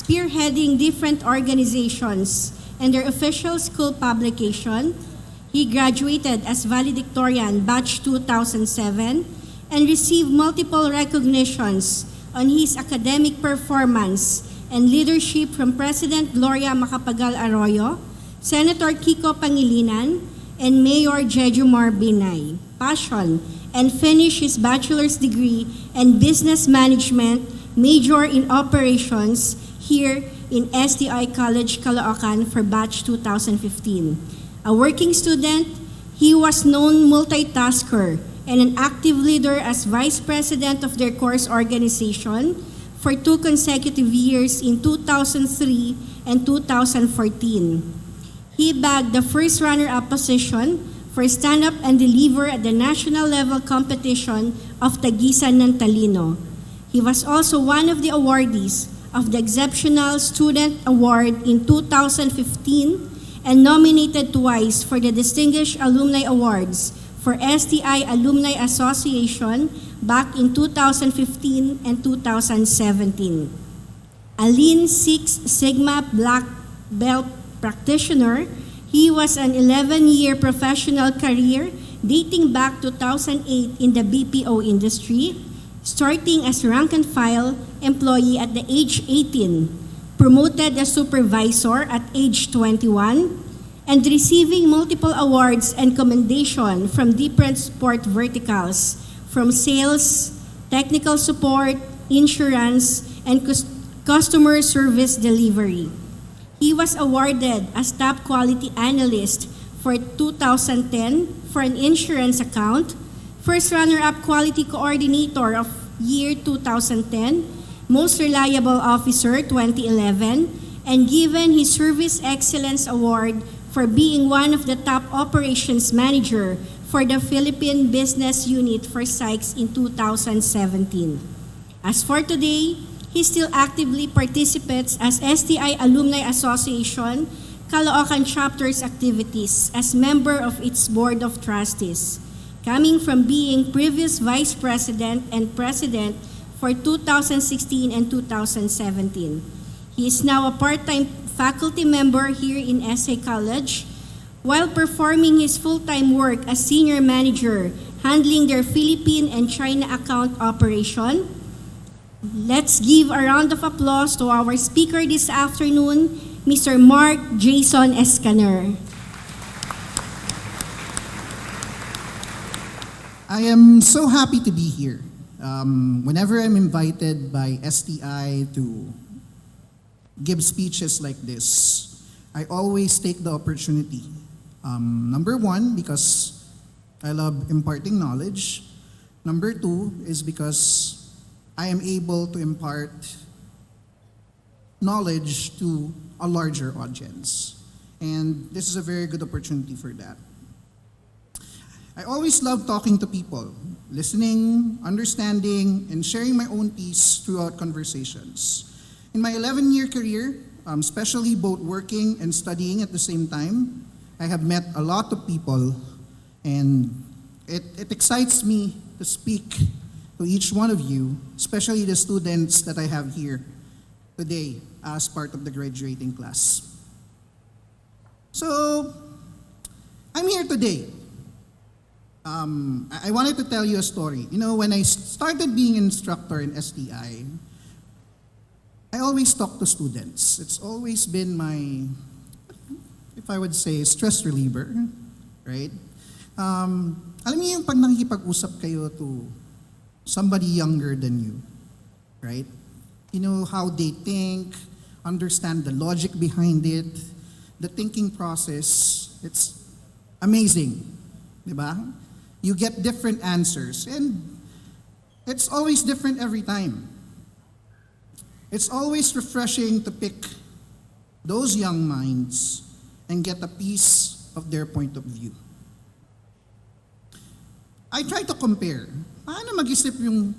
spearheading different organizations and their official school publication. He graduated as valedictorian batch 2007 and received multiple recognitions on his academic performance and leadership from President Gloria Macapagal Arroyo, Senator Kiko Pangilinan, and Mayor Jejomar Binay. Passion, and finished his bachelor's degree in business management, major in operations here in STI College, Caloocan for batch 2015. A working student, he was known multitasker and an active leader as vice president of their course organization for 2 consecutive years in 2003 and 2014. He bagged the first runner-up position for Stand Up and Deliver at the national level competition of Tagisan ng Talino. He was also one of the awardees of the Exceptional Student Award in 2015 and nominated twice for the Distinguished Alumni Awards for STI Alumni Association back in 2015 and 2017. A Lean Six Sigma Black Belt practitioner, he was an 11-year professional career dating back 2008 in the BPO industry, starting as rank and file employee at the age 18, promoted as supervisor at age 21, and receiving multiple awards and commendation from different support verticals, from sales, technical support, insurance, and customer service delivery. He was awarded as top quality analyst for 2010 for an insurance account, first runner-up quality coordinator of year 2010, most reliable officer 2011, and given his Service Excellence Award for being one of the top operations manager for the Philippine Business Unit for Sykes in 2017. As for today, he still actively participates as STI Alumni Association Caloocan Chapter's activities as member of its Board of Trustees, coming from being previous Vice President and President for 2016 and 2017. He is now a part-time faculty member here in SA College, while performing his full-time work as Senior Manager, handling their Philippine and China account operation. Let's give a round of applause to our speaker this afternoon, Mr. Mark Jason Escaner. I am so happy to be here. Whenever I'm invited by STI to give speeches like this, I always take the opportunity. Number one, because I love imparting knowledge. Number two is because I am able to impart knowledge to a larger audience. And this is a very good opportunity for that. I always love talking to people, listening, understanding, and sharing my own piece throughout conversations. In my 11-year career, especially both working and studying at the same time, I have met a lot of people, and it excites me to speak to each one of you, especially the students that I have here today as part of the graduating class. So, I'm here today. I wanted to tell you a story. You know, when I started being an instructor in STI, I always talk to students. It's always been my, if I would say, stress reliever, right? Alam niyo yung pag nakikipag-usap kayo to somebody younger than you, right? You know how they think, understand the logic behind it, the thinking process. It's amazing, di ba? You get different answers, and it's always different every time. It's always refreshing to pick those young minds and get a piece of their point of view. I try to compare. Paano mag-isip yung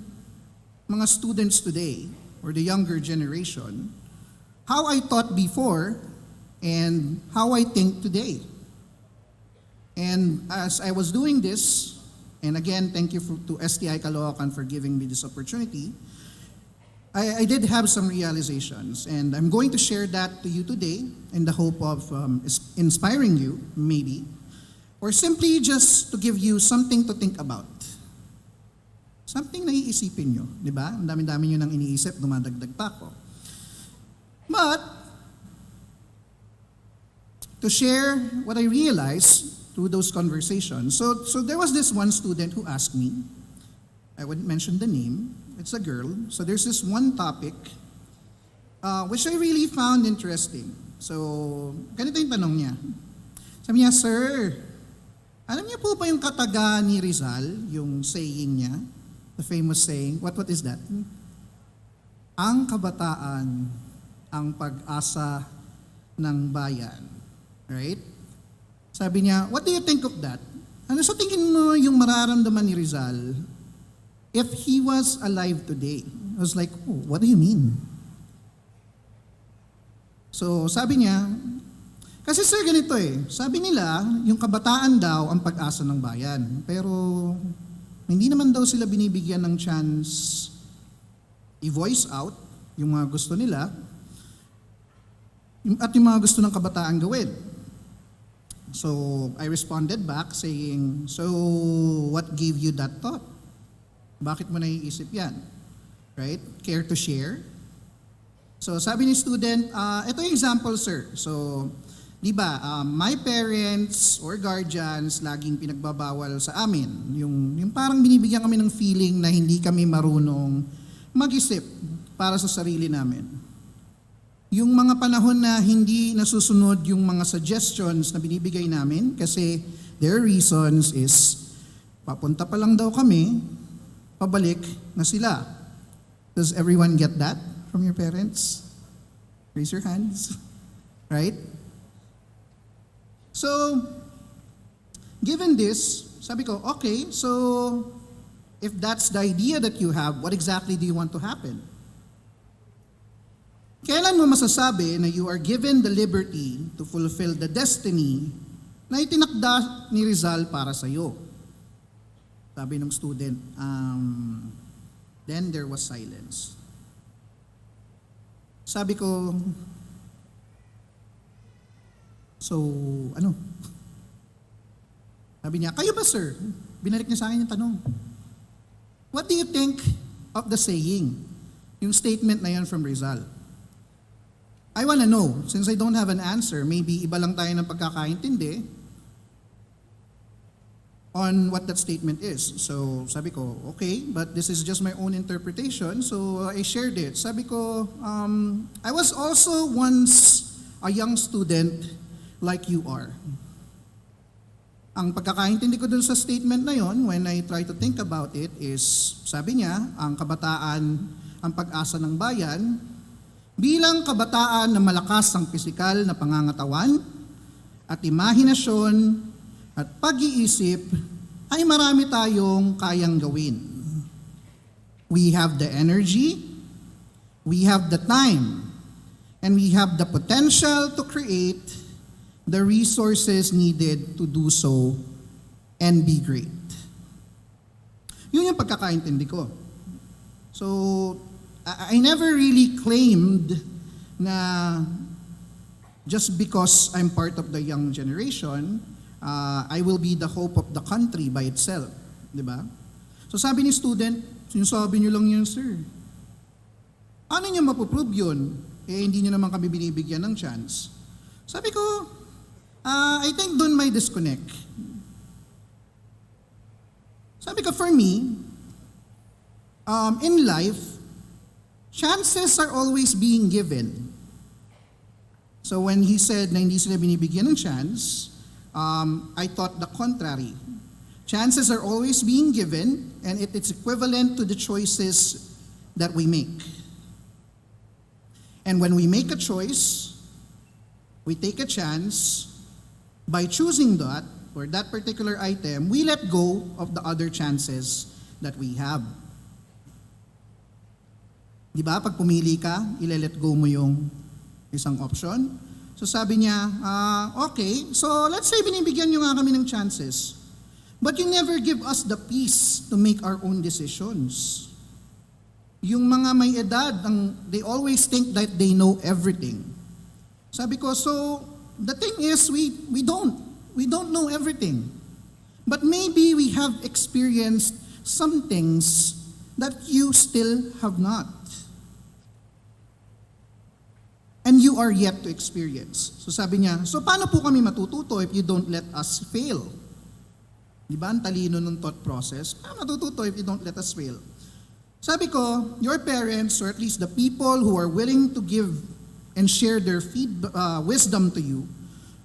mga students today or the younger generation, how I thought before and how I think today. And as I was doing this, and again, thank you to STI Caloocan for giving me this opportunity, I did have some realizations, and I'm going to share that to you today in the hope of inspiring you, maybe, or simply just to give you something to think about. Something na iisipin nyo, di ba? Ang dami-dami nyo nang iniisip, dumadagdag pa ako. But, to share what I realized through those conversations, so there was this one student who asked me, I wouldn't mention the name, it's a girl, so there's this one topic which I really found interesting. So, ganito yung tanong niya. Sabi niya, "Sir, alam niyo po ba yung kataga ni Rizal, yung saying niya, the famous saying, what is that? Ang kabataan, ang pag-asa ng bayan." Right? Sabi niya, "What do you think of that? Ano sa tingin mo yung mararamdaman ni Rizal if he was alive today?" I was like, "Oh, what do you mean?" So sabi niya, kasi sir ganito sabi nila, yung kabataan daw ang pag-asa ng bayan. Pero hindi naman daw sila binibigyan ng chance i-voice out yung mga gusto nila at yung mga gusto ng kabataan gawin. So I responded back saying, "So what gave you that thought? Bakit mo naiisip yan?" Right? Care to share? So sabi ni student, ito yung example sir. So, di ba, my parents or guardians laging pinagbabawal sa amin. Yung parang binibigyan kami ng feeling na hindi kami marunong mag-isip para sa sarili namin. Yung mga panahon na hindi nasusunod yung mga suggestions na binibigay namin kasi their reasons is papunta pa lang daw kami, pabalik na sila. Does everyone get that from your parents? Raise your hands. Right? So, given this, sabi ko, okay, so if that's the idea that you have, what exactly do you want to happen? Kailan mo masasabi na you are given the liberty to fulfill the destiny na itinakda ni Rizal para sa iyo? Sabi ng student, then there was silence. Sabi ko, so, ano? Sabi niya, "Kayo ba sir?" Binalik niya sa akin yung tanong. "What do you think of the saying?" Yung statement na yan from Rizal. I wanna know, since I don't have an answer, maybe iba lang tayo ng pagkakaintindi on what that statement is. So sabi ko, okay, but this is just my own interpretation, so I shared it. Sabi ko, I was also once a young student like you are. Ang pagkakaintindi ko dun sa statement na yon, when I try to think about it, is sabi niya, ang kabataan, ang pag-asa ng bayan, bilang kabataan na malakas ang pisikal na pangangatawan at imahinasyon at pag-iisip, ay marami tayong kayang gawin. We have the energy, we have the time, and we have the potential to create the resources needed to do so and be great. Yun yung pagkakaintindi ko. So, I never really claimed na just because I'm part of the young generation, I will be the hope of the country by itself. Di ba? So sabi ni student, sinasabi niyo lang yun, sir. Ano niyo mapuprove yun? Hindi niyo naman kami binibigyan ng chance. Sabi ko, I think doon may disconnect. Sabi ko, for me, in life, chances are always being given. So when he said na hindi sila binibigyan ng chance, I thought the contrary. Chances are always being given, and it's equivalent to the choices that we make. And when we make a choice, we take a chance. By choosing that, or that particular item, we let go of the other chances that we have. Di ba? Pag pumili ka, ile-let go mo yung isang option. So sabi niya, okay, so let's say binibigyan nyo nga kami ng chances. But you never give us the peace to make our own decisions. Yung mga may edad, they always think that they know everything. Sabi ko, so the thing is, we don't. We don't know everything. But maybe we have experienced some things that you still have not. And you are yet to experience. So sabi niya, so paano po kami matututo if you don't let us fail? Di ba ang talino ng thought process? Paano matututo if you don't let us fail? Sabi ko, your parents, or at least the people who are willing to give and share their wisdom to you,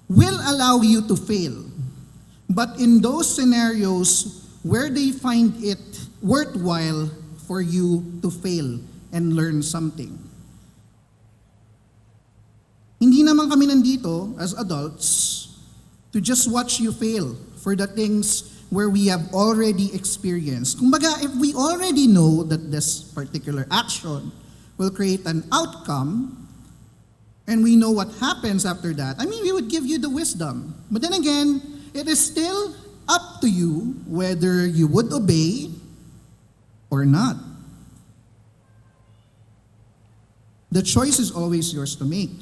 will allow you to fail. But in those scenarios where they find it worthwhile for you to fail and learn something. Hindi naman kami nandito as adults to just watch you fail for the things where we have already experienced. Kumbaga, if we already know that this particular action will create an outcome, and we know what happens after that, I mean, we would give you the wisdom. But then again, it is still up to you whether you would obey or not. The choice is always yours to make.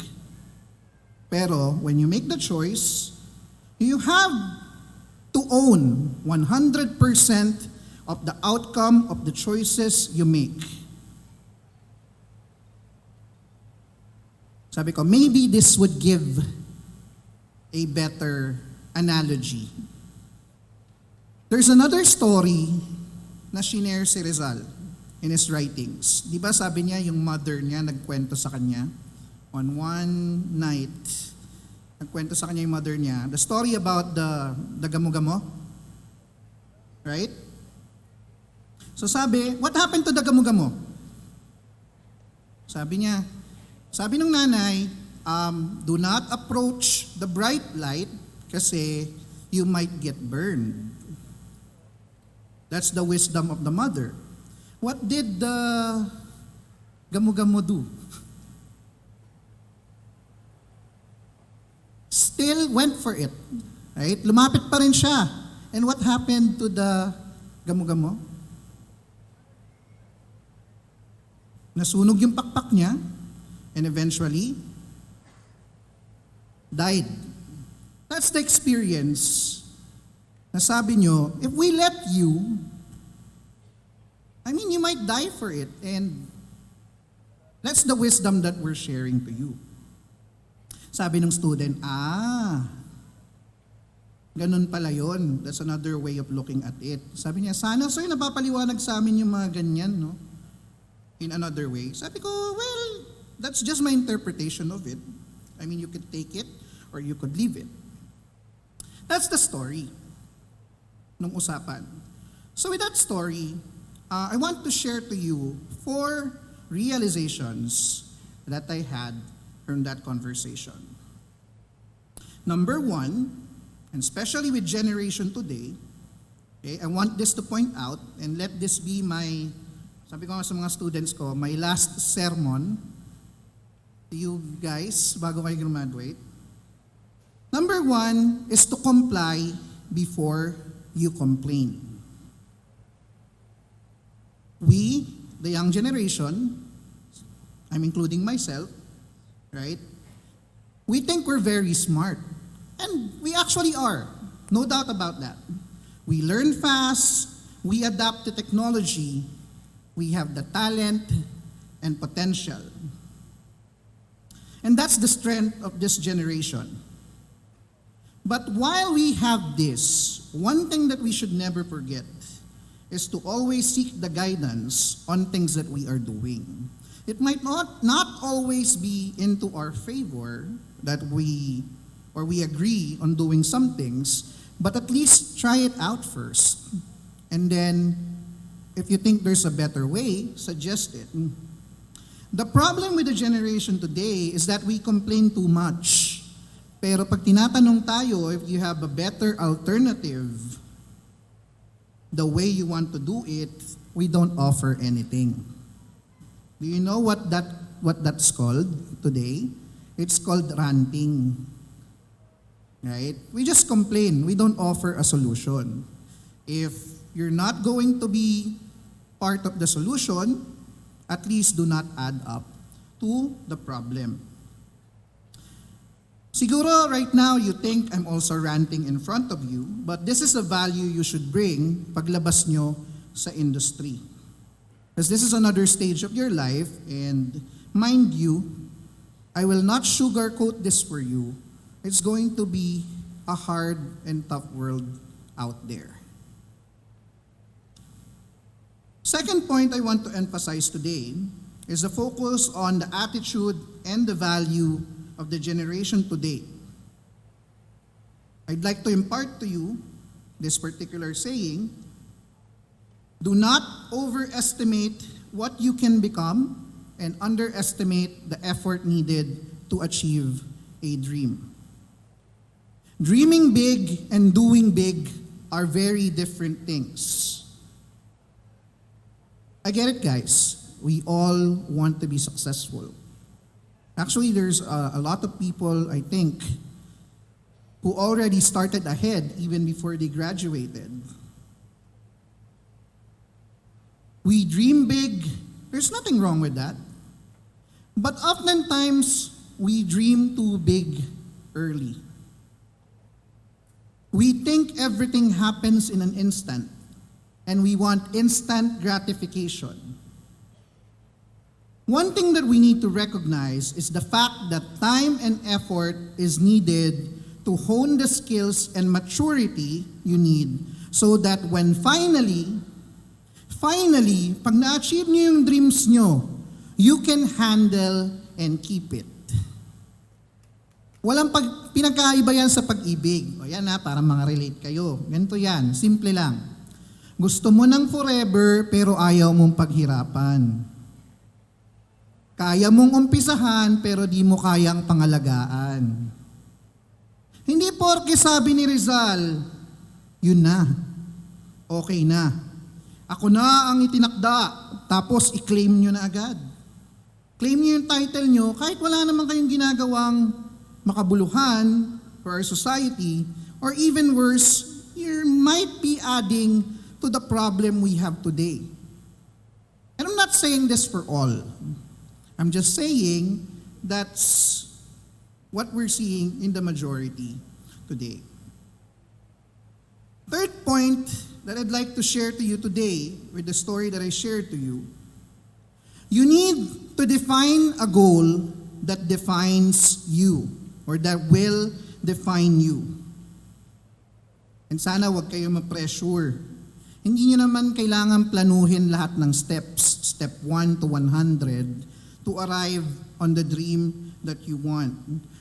Pero when you make the choice, you have to own 100% of the outcome of the choices you make. Sabi ko, maybe this would give a better analogy. There's another story na shinare si Rizal in his writings. Di ba sabi niya, yung mother niya nagkwento sa kanya on one night. Nagkwento sa kanya yung mother niya. The story about the gamo-gamo. Right? So sabi, what happened to the gamo-gamo? Sabi niya, sabi ng nanay, do not approach the bright light kasi you might get burned. That's the wisdom of the mother. What did the gamo-gamo do? Still went for it. Right? Lumapit pa rin siya. And what happened to the gamo-gamo? Nasunog yung pakpak niya and eventually died. That's the experience na sabi nyo, if we let you, I mean, you might die for it. And that's the wisdom that we're sharing to you. Sabi ng student, ganun pala yun. That's another way of looking at it. Sabi niya, sana sir, napapaliwanag sa amin yung mga ganyan, no? In another way. Sabi ko, well, that's just my interpretation of it. I mean, you could take it or you could leave it. That's the story nung usapan. So with that story, I want to share to you 4 realizations that I had from that conversation. Number 1, and especially with generation today, okay, I want this to point out and let this be my, sabi ko nga sa mga students ko, my last sermon to you guys bago kayo graduate. Number 1 is to comply before you complain. We, the young generation, I'm including myself, right? We think we're very smart. And we actually are. No doubt about that. We learn fast, we adapt to technology, we have the talent and potential. And that's the strength of this generation. But while we have this, one thing that we should never forget is to always seek the guidance on things that we are doing. It might not always be into our favor that we agree on doing some things, but at least try it out first. And then, if you think there's a better way, suggest it. The problem with the generation today is that we complain too much. Pero pag tinatanong tayo if you have a better alternative, the way you want to do it, we don't offer anything. Do you know what that's called today? It's called ranting. Right? We just complain. We don't offer a solution. If you're not going to be part of the solution, at least do not add up to the problem. Siguro right now you think I'm also ranting in front of you, but this is a value you should bring paglabas nyo sa industry. Because this is another stage of your life, and mind you, I will not sugarcoat this for you. It's going to be a hard and tough world out there. Second point I want to emphasize today is the focus on the attitude and the value of the generation today. I'd like to impart to you this particular saying: do not overestimate what you can become and underestimate the effort needed to achieve a dream. Dreaming big and doing big are very different things. I get it, guys. We all want to be successful. Actually, there's a lot of people, I think, who already started ahead even before they graduated. We dream big. There's nothing wrong with that. But oftentimes, we dream too big early. We think everything happens in an instant, and we want instant gratification. One thing that we need to recognize is the fact that time and effort is needed to hone the skills and maturity you need so that when finally, pag na-achieve nyo yung dreams nyo, you can handle and keep it. Walang pinagkaiba yan sa pag-ibig. O yan ha, para mga relate kayo. Ganito yan, simple lang. Gusto mo ng forever pero ayaw mong paghirapan. Kaya mong umpisahan pero di mo kayang pangalagaan. Hindi porke sabi ni Rizal, yun na, okay na. Ako na ang itinakda, tapos i-claim nyo na agad. Claim nyo yung title nyo kahit wala naman kayong ginagawang makabuluhan for our society, or even worse, you might be adding to the problem we have today. And I'm not saying this for all. I'm just saying that's what we're seeing in the majority today. Third point that I'd like to share to you today with the story that I shared to you, you need to define a goal that defines you or that will define you. And sana wag kayo ma-pressure. Hindi nyo naman kailangan planuhin lahat ng steps, step 1 to 100, to arrive on the dream that you want.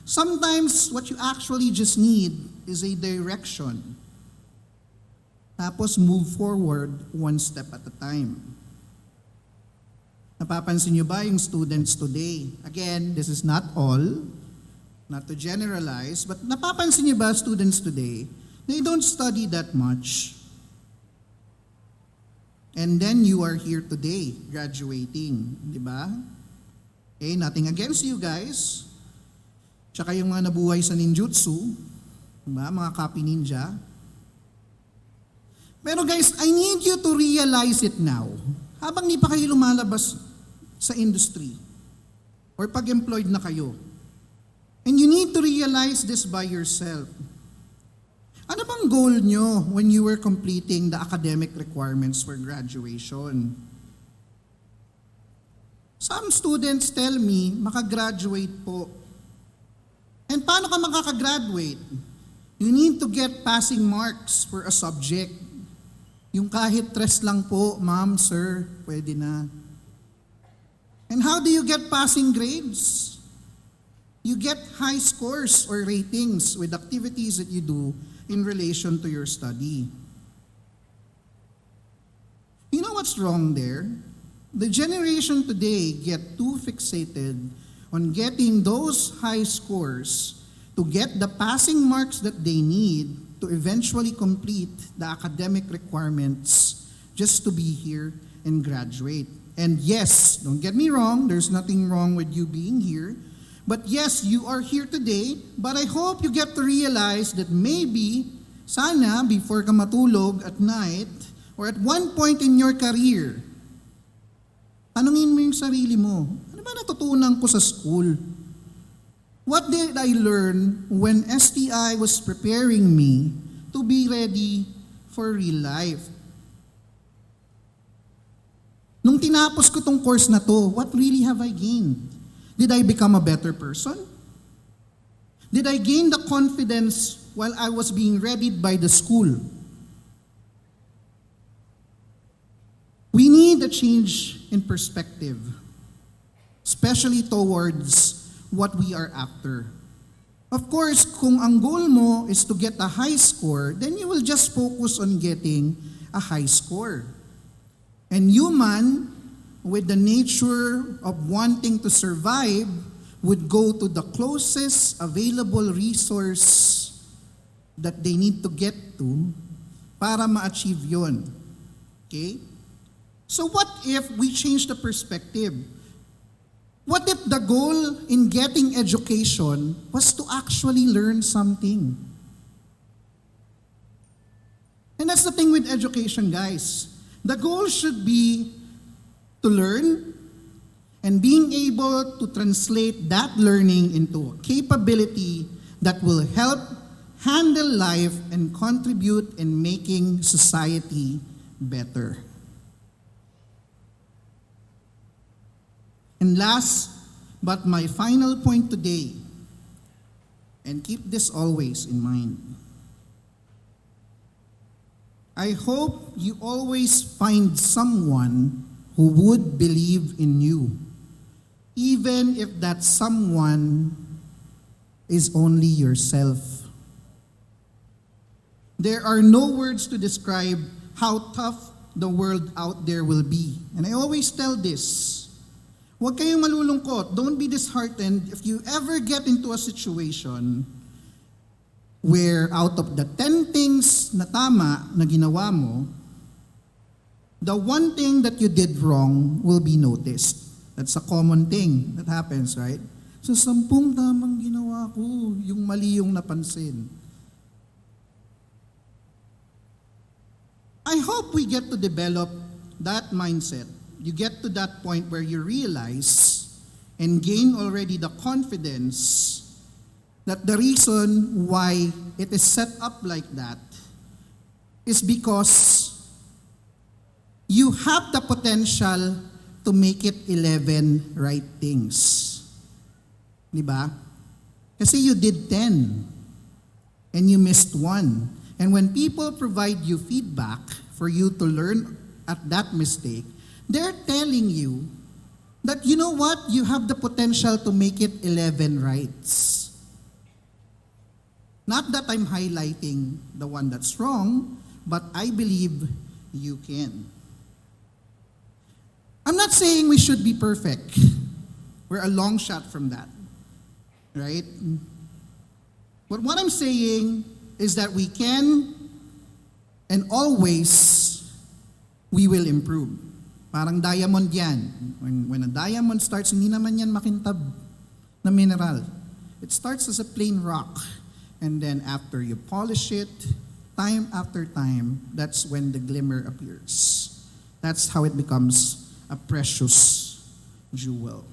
Sometimes, what you actually just need is a direction. Tapos move forward one step at a time. Napapansin niyo ba yung students today? Again, this is not all, not to generalize, but napapansin niyo ba students today, they don't study that much. And then you are here today, graduating, di ba? Okay, nothing against you guys. Tsaka yung mga nabuhay sa ninjutsu, diba? Mga copy ninja. Pero guys, I need you to realize it now. Habang di pa kayo lumalabas sa industry or pag-employed na kayo. And you need to realize this by yourself. Ano bang goal nyo when you were completing the academic requirements for graduation? Some students tell me, makagraduate po. And paano ka makakagraduate? You need to get passing marks for a subject. Yung kahit 3 lang po, ma'am, sir, pwede na. And how do you get passing grades? You get high scores or ratings with activities that you do in relation to your study. You know what's wrong there? The generation today get too fixated on getting those high scores to get the passing marks that they need to eventually complete the academic requirements just to be here and graduate. And yes, don't get me wrong, there's nothing wrong with you being here. But yes, you are here today, but I hope you get to realize that maybe, sana, before ka matulog at night, or at one point in your career, Tanungin mo yung sarili mo, ano ba natutunan ko sa school? What did I learn when STI was preparing me to be ready for real life? Nung tinapos ko tong course na to, what really have I gained? Did I become a better person? Did I gain the confidence while I was being readied by the school? We need a change in perspective, especially towards what we are after. Of course, kung ang goal mo is to get a high score, then you will just focus on getting a high score. And human, with the nature of wanting to survive, would go to the closest available resource that they need to get to para ma-achieve yun. Okay? So what if we change the perspective? What if the goal in getting education was to actually learn something? And that's the thing with education, guys. The goal should be to learn and being able to translate that learning into a capability that will help handle life and contribute in making society better. And last, but my final point today, and keep this always in mind, I hope you always find someone who would believe in you, even if that someone is only yourself. There are no words to describe how tough the world out there will be. And I always tell this, huwag kayong malulungkot. Don't be disheartened if you ever get into a situation where out of the 10 things na tama na ginawa mo, the one thing that you did wrong will be noticed. That's a common thing that happens, right? So 10 tamang ginawa ko, yung mali yung napansin. I hope we get to develop that mindset. You get to that point where you realize and gain already the confidence that the reason why it is set up like that is because you have the potential to make it 11 right things. Diba? Kasi you did 10 and you missed 1. And when people provide you feedback for you to learn at that mistake, they're telling you that, you know what, you have the potential to make it 11 rights. Not that I'm highlighting the one that's wrong, but I believe you can. I'm not saying we should be perfect. We're a long shot from that, right? But what I'm saying is that we can, and always, we will improve. Parang diamond yan. When a diamond starts, hindi naman yan makintab na mineral. It starts as a plain rock. And then after you polish it, time after time, that's when the glimmer appears. That's how it becomes a precious jewel.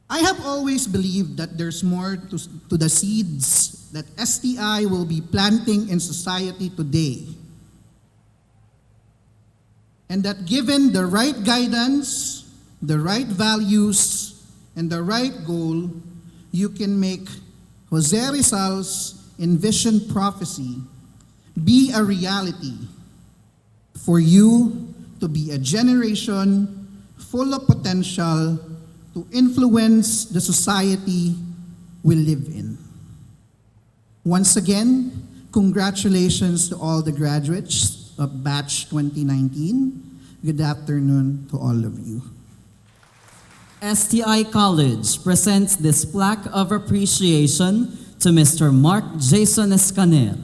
I have always believed that there's more to the seeds that STI will be planting in society today. And that given the right guidance, the right values, and the right goal, you can make Jose Rizal's envisioned prophecy be a reality for you to be a generation full of potential to influence the society we live in. Once again, congratulations to all the graduates of Batch 2019. Good afternoon to all of you. STI College presents this plaque of appreciation to Mr. Mark Jason Escanel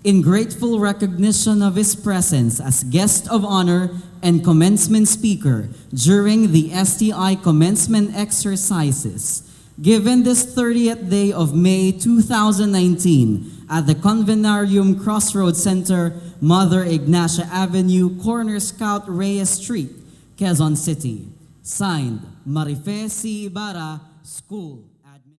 in grateful recognition of his presence as guest of honor and commencement speaker during the STI Commencement Exercises, given this 30th day of May 2019 at the Convenarium Crossroads Center, Mother Ignacia Avenue, Corner Scout Reyes Street, Quezon City. Signed, Marife C. Ibarra, School.